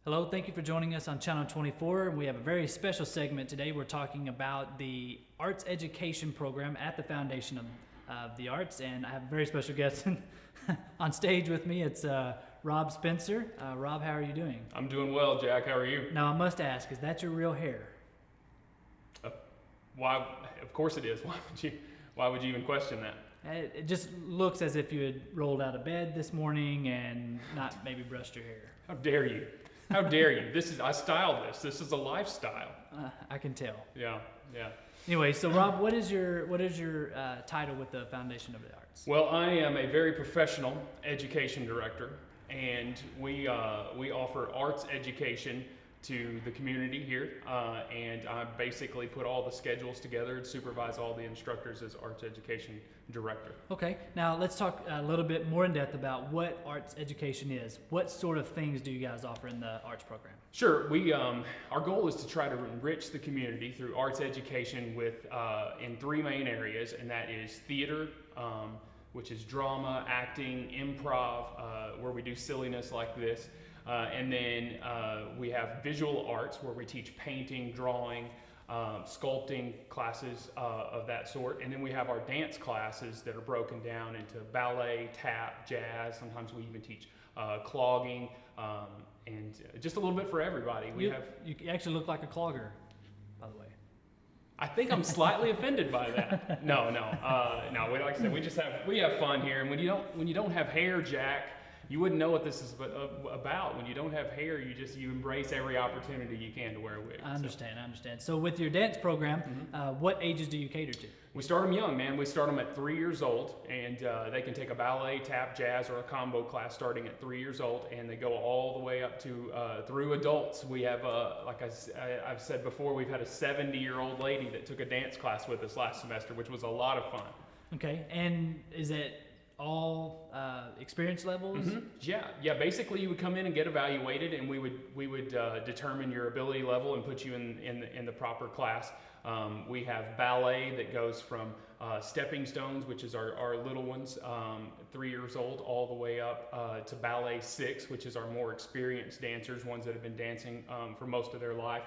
Hello, thank you for joining us on Channel 24. We have a very special segment today. We're talking about the arts education program at the Foundation of the Arts, and I have a very special guest on stage with me. It's Rob Spencer. Rob, how are you doing? I'm doing well, Jack. How are you? Now, I must ask, is that your real hair? Why? Of course it is. Why would you even question that? It just looks as if you had rolled out of bed this morning and not maybe brushed your hair. How dare you? How dare you? I styled this. This is a lifestyle. I can tell. Yeah. Anyway, so Rob, what is your title with the Foundation of the Arts? Well, I am a very professional education director, and we offer arts education to the community here, and I basically put all the schedules together and supervise all the instructors as arts education director. Okay, now let's talk a little bit more in depth about what arts education is. What sort of things do you guys offer in the arts program? Sure, our goal is to try to enrich the community through arts education with in three main areas, and that is theater, which is drama, acting, improv, where we do silliness like this. And then we have visual arts where we teach painting, drawing, sculpting classes of that sort. And then we have our dance classes that are broken down into ballet, tap, jazz. Sometimes we even teach clogging, and just a little bit for everybody. You actually look like a clogger, by the way. I think I'm slightly offended by that. No. Like I said, we have fun here. And when you don't have hair, Jack, you wouldn't know what this is about. When you don't have hair, you embrace every opportunity you can to wear a wig. I understand. So with your dance program, what ages do you cater to? We start them young, man. We start them at 3 years old, and they can take a ballet, tap, jazz, or a combo class starting at 3 years old, and they go all the way up to through adults. We have, like I've said before, we've had a 70-year-old lady that took a dance class with us last semester, which was a lot of fun. Okay, and is it all experience levels? Mm-hmm. Yeah. Basically, you would come in and get evaluated, and we would determine your ability level and put you in the proper class. We have ballet that goes from stepping stones, which is our little ones, 3 years old, all the way up to ballet 6, which is our more experienced dancers, ones that have been dancing for most of their life.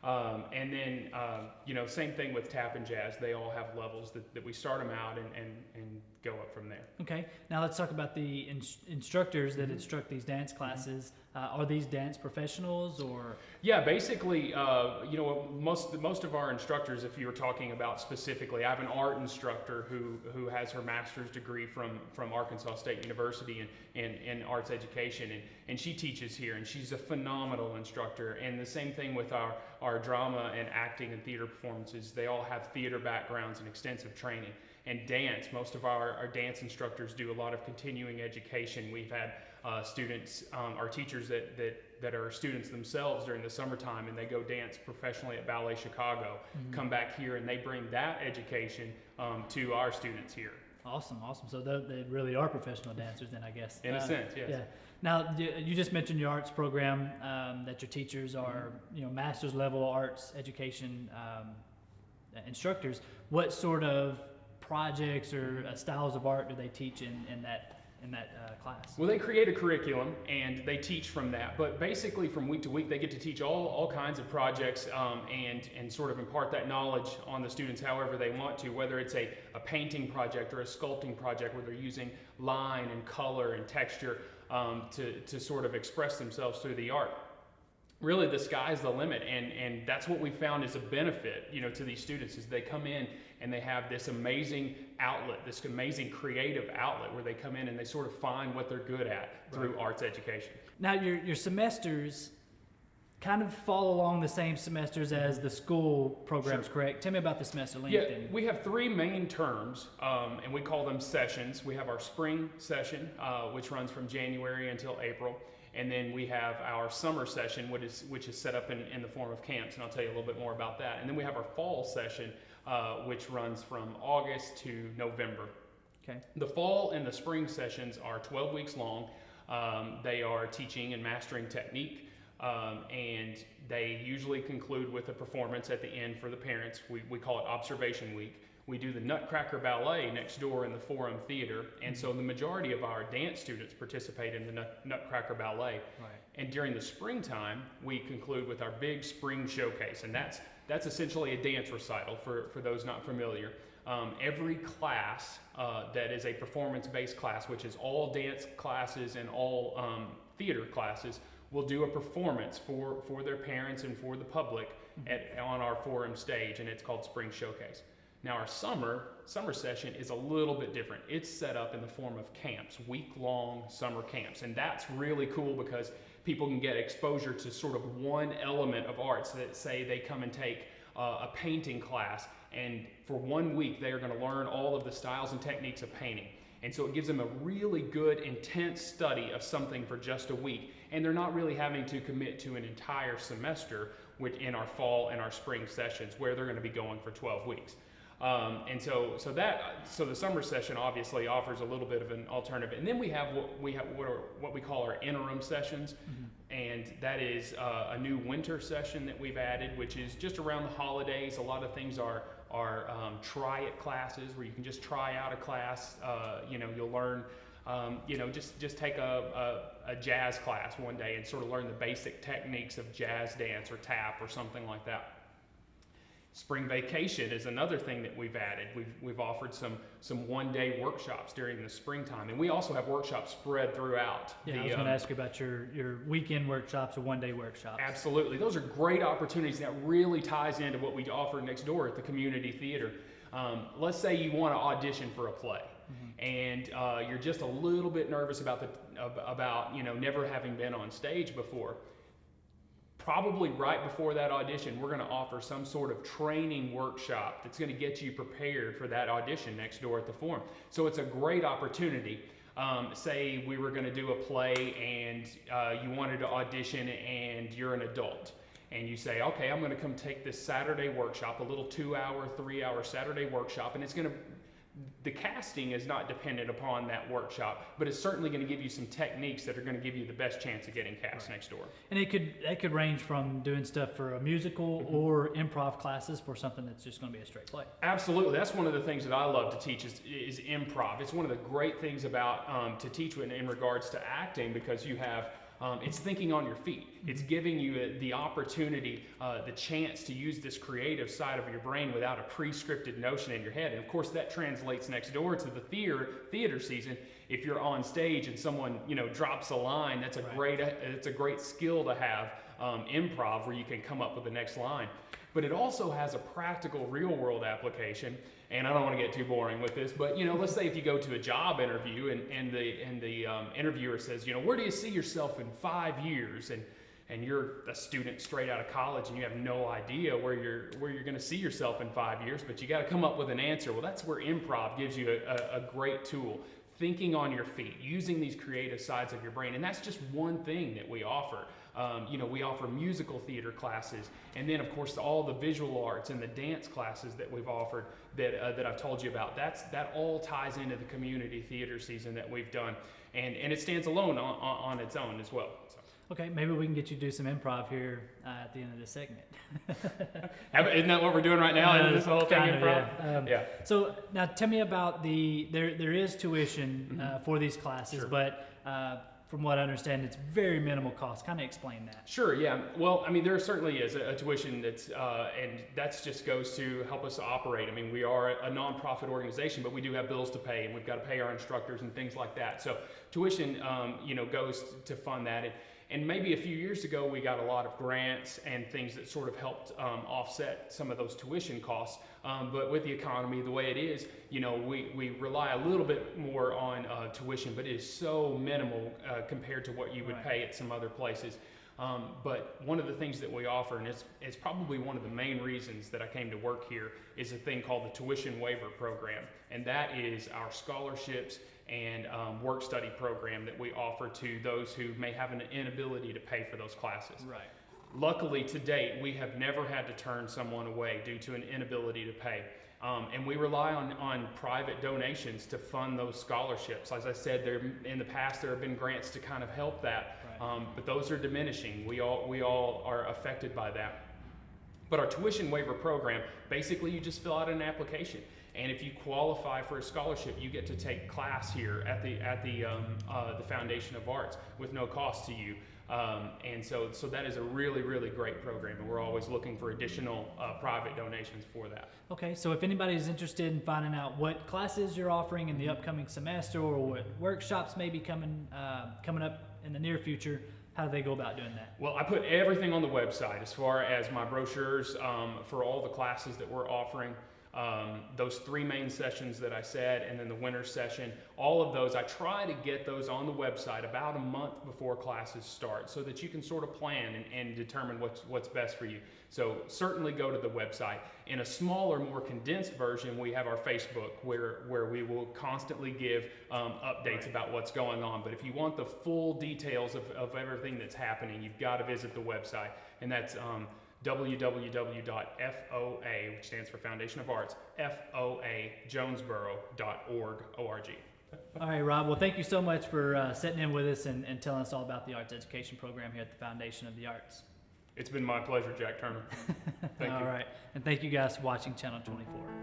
And then, same thing with tap and jazz. They all have levels that we start them out and go up from there. Okay. Now let's talk about the instructors that instruct these dance classes. Are these dance professionals or? Yeah, basically, most of our instructors, if you were talking about specifically, I have an art instructor who has her master's degree from Arkansas State University in arts education, and she teaches here, and she's a phenomenal instructor. And the same thing with our drama and acting and theater performances. They all have theater backgrounds and extensive training. And dance, most of our dance instructors do a lot of continuing education. We've had students, our teachers that are students themselves during the summertime, and they go dance professionally at Ballet Chicago, come back here, and they bring that education to our students here. Awesome. So they really are professional dancers then, I guess. In a sense, yes. Yeah. Now, you just mentioned your arts program, that your teachers are, master's level arts education instructors. What sort of projects or styles of art do they teach in that class? Well, they create a curriculum and they teach from that, but basically from week to week they get to teach all kinds of projects and sort of impart that knowledge on the students however they want to, whether it's a painting project or a sculpting project where they're using line and color and texture to sort of express themselves through the art. Really, the sky's the limit, and that's what we found is a benefit, to these students, is they come in and they have this amazing outlet, this amazing creative outlet where they come in and they sort of find what they're good at through arts education. Now, your semesters kind of follow along the same semesters as the school programs, Sure. correct? Tell me about the semester length. Yeah, we have three main terms, and we call them sessions. We have our spring session, which runs from January until April. And then we have our summer session, which is set up in the form of camps, and I'll tell you a little bit more about that. And then we have our fall session, which runs from August to November. Okay. The fall and the spring sessions are 12 weeks long. They are teaching and mastering technique, and they usually conclude with a performance at the end for the parents. We call it observation week. we do the Nutcracker Ballet next door in the Forum Theater, and so the majority of our dance students participate in the Nutcracker Ballet. Right. And during the springtime, we conclude with our big spring showcase, and that's essentially a dance recital for those not familiar. Every class that is a performance-based class, which is all dance classes and all theater classes, will do a performance for their parents and for the public on our Forum stage, and it's called Spring Showcase. Now our summer session is a little bit different. It's set up in the form of camps, week-long summer camps, and that's really cool because people can get exposure to sort of one element of arts. That say they come and take a painting class, and for 1 week they are going to learn all of the styles and techniques of painting. And so it gives them a really good, intense study of something for just a week. And they're not really having to commit to an entire semester in our fall and our spring sessions where they're going to be going for 12 weeks. So the summer session obviously offers a little bit of an alternative. And then we have what we call our interim sessions. And that is a new winter session that we've added, which is just around the holidays. A lot of things are try it classes where you can just try out a class. You'll learn, just take a jazz class one day and sort of learn the basic techniques of jazz dance or tap or something like that. Spring vacation is another thing that we've added. We've offered some one-day workshops during the springtime, and we also have workshops spread throughout. Yeah, I was going to ask you about your weekend workshops or one-day workshops. Absolutely, those are great opportunities that really ties into what we offer next door at the community theater. Let's say you want to audition for a play, and you're just a little bit nervous about never having been on stage before. Probably right before that audition, we're going to offer some sort of training workshop that's going to get you prepared for that audition next door at the Forum. So it's a great opportunity. Say we were going to do a play and you wanted to audition and you're an adult. And you say, okay, I'm going to come take this Saturday workshop, a little 2-hour, 3-hour Saturday workshop, and the casting is not dependent upon that workshop, but it's certainly going to give you some techniques that are going to give you the best chance of getting cast next door. And that could range from doing stuff for a musical or improv classes for something that's just going to be a straight play. Absolutely. That's one of the things that I love to teach is improv. It's one of the great things about to teach in regards to acting, because you have it's thinking on your feet. It's giving you the opportunity, the chance to use this creative side of your brain without a pre-scripted notion in your head. And of course that translates next door to the theater season. If you're on stage and someone drops a line, that's a great skill to have, improv, where you can come up with the next line. But it also has a practical real-world application. And I don't want to get too boring with this, but let's say if you go to a job interview and the interviewer says, where do you see yourself in 5 years? And you're a student straight out of college and you have no idea where you're going to see yourself in 5 years, but you got to come up with an answer. Well, that's where improv gives you a great tool. Thinking on your feet, using these creative sides of your brain, and that's just one thing that we offer. We offer musical theater classes, and then of course all the visual arts and the dance classes that we've offered that I've told you about. That all ties into the community theater season that we've done, and it stands alone on its own as well. So. Okay, maybe we can get you to do some improv here at the end of this segment. Isn't that what we're doing right now? This whole thing improv? Yeah. So now tell me about there is tuition for these classes, Sure. But from what I understand, it's very minimal cost. Kind of explain that. Sure, yeah. Well, there certainly is a tuition that's, and that just goes to help us operate. We are a nonprofit organization, but we do have bills to pay, and we've got to pay our instructors and things like that. So tuition, goes to fund that. And maybe a few years ago, we got a lot of grants and things that sort of helped offset some of those tuition costs. But with the economy the way it is, we rely a little bit more on tuition, but it is so minimal compared to what you would pay at some other places. But one of the things that we offer, and it's probably one of the main reasons that I came to work here, is a thing called the Tuition Waiver Program. And that is our scholarships and work study program that we offer to those who may have an inability to pay for those classes. Right. Luckily, to date, we have never had to turn someone away due to an inability to pay. And we rely on private donations to fund those scholarships. As I said, in the past there have been grants to kind of help that, but those are diminishing. We all are affected by that. But our tuition waiver program, basically you just fill out an application. And if you qualify for a scholarship, you get to take class here at the Foundation of Arts with no cost to you. And so that is a really, really great program, and we're always looking for additional private donations for that. Okay, so if anybody is interested in finding out what classes you're offering in the upcoming semester, or what workshops may be coming up in the near future, how do they go about doing that? Well, I put everything on the website as far as my brochures for all the classes that we're offering. Those 3 main sessions that I said, and then the winter session, all of those, I try to get those on the website about a month before classes start so that you can sort of plan and determine what's best for you. So certainly go to the website. In a smaller, more condensed version, we have our Facebook where we will constantly give updates about what's going on. But if you want the full details of everything that's happening, you've got to visit the website, and that's www.foa, which stands for Foundation of Arts, foajonesboro.org. All right, Rob. Well, thank you so much for sitting in with us and telling us all about the arts education program here at the Foundation of the Arts. It's been my pleasure, Jack Turner. Thank you. All right. And thank you guys for watching Channel 24.